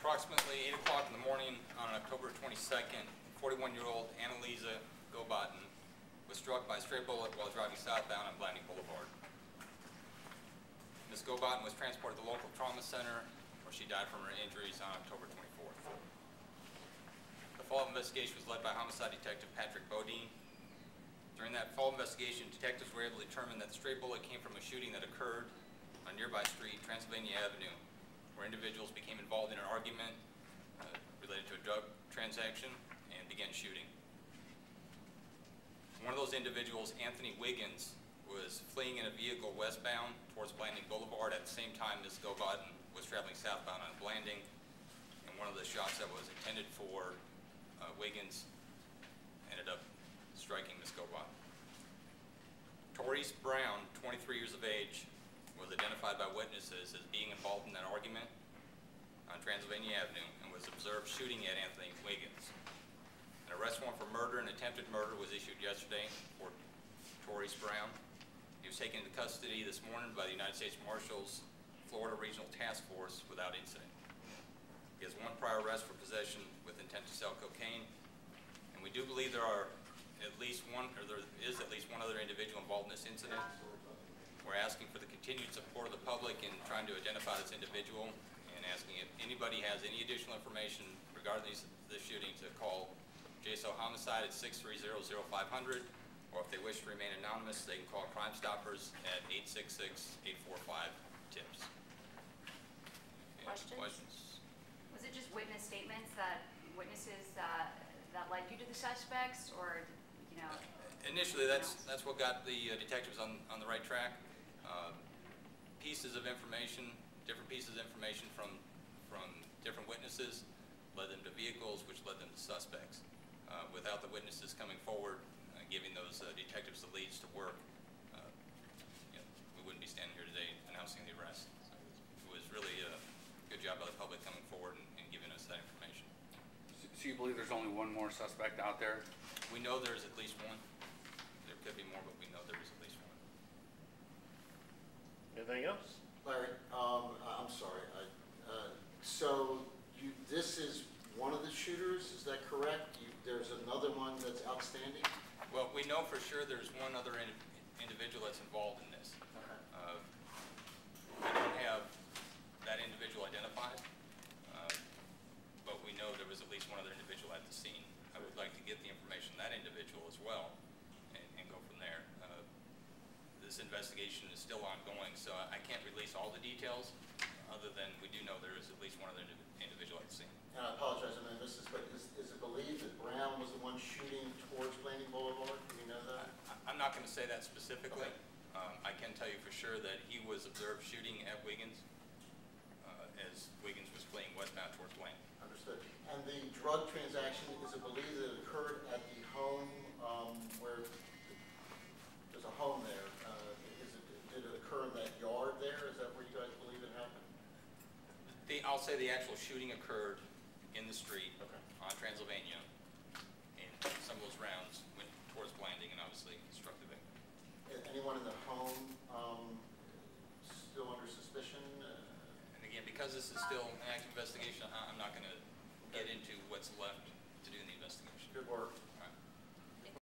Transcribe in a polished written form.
approximately 8 o'clock in the morning on October 22nd, 41-year-old Analiza Gobaton was struck by a stray bullet while driving southbound on Blanding Boulevard. Ms. Gobaton was transported to the local trauma center where she died from her injuries on October 24th. The follow-up investigation was led by homicide detective Patrick Bodine. During that follow-up investigation, detectives were able to determine that the stray bullet came from a shooting that occurred on a nearby street, Transylvania Avenue, where individuals became involved in an argument related to a drug transaction and began shooting. One of those individuals, Anthony Wiggins, was fleeing in a vehicle westbound towards Blanding Boulevard at the same time Ms. Gobaton was traveling southbound on Blanding, and one of the shots that was intended for Wiggins ended up striking Ms. Gobaton. Maurice Brown, 23 years of age, was identified by witnesses as being involved in that argument on Transylvania Avenue and was observed shooting at Anthony Wiggins. An arrest warrant for murder and attempted murder was issued yesterday for Maurice Brown. He was taken into custody this morning by the United States Marshals Florida Regional Task Force without incident. He has one prior arrest for possession with intent to sell cocaine, and we do believe there is at least one other individual involved in this incident. We're asking for the continued support of the public in trying to identify this individual and asking if anybody has any additional information regarding this shooting to call JSO Homicide at 630-0500, or if they wish to remain anonymous, they can call Crime Stoppers at 866-845-TIPS. Questions? Was it just witness statements that that led you to the suspects, or Initially, that's what got the detectives on the right track. Pieces of information, different pieces of information from different witnesses led them to vehicles, which led them to suspects. Without the witnesses coming forward, giving those detectives the leads to work, we wouldn't be standing here today announcing the arrest. So it was really a good job by the public coming forward and giving us that information. So you believe there's only one more suspect out there? We know there's at least one. There could be more, but we know there is at least one. Anything else? Larry, I'm sorry. So this is one of the shooters, is that correct? There's another one that's outstanding? Well, we know for sure there's one other individual that's involved in this. Okay. We don't have that individual identified, but we know there was at least one other individual at the scene. I would like to get the information on that individual as well and go from there. This investigation is still ongoing, so I can't release all the details, other than we do know there is at least one other individual at the scene. And I apologize, I mean, but is it believed that Brown was the one shooting towards Blanding Boulevard? Do you know that? I'm not going to say that specifically. Okay. I can tell you for sure that he was observed shooting at Wiggins as Wiggins was fleeing westbound towards Blanding. Understood. And the drug transaction, is it believed that it occurred at the home where there's a home there? Did it occur in that yard there? Is that where you guys believe it happened? I'll say the actual shooting occurred in the street. Okay. On Transylvania, and some of those rounds went towards Blanding and obviously struck the victim. Anyone in the home still under suspicion? And again, because this is still an active investigation, I'm not going to get into what's left to do in the investigation. Good work.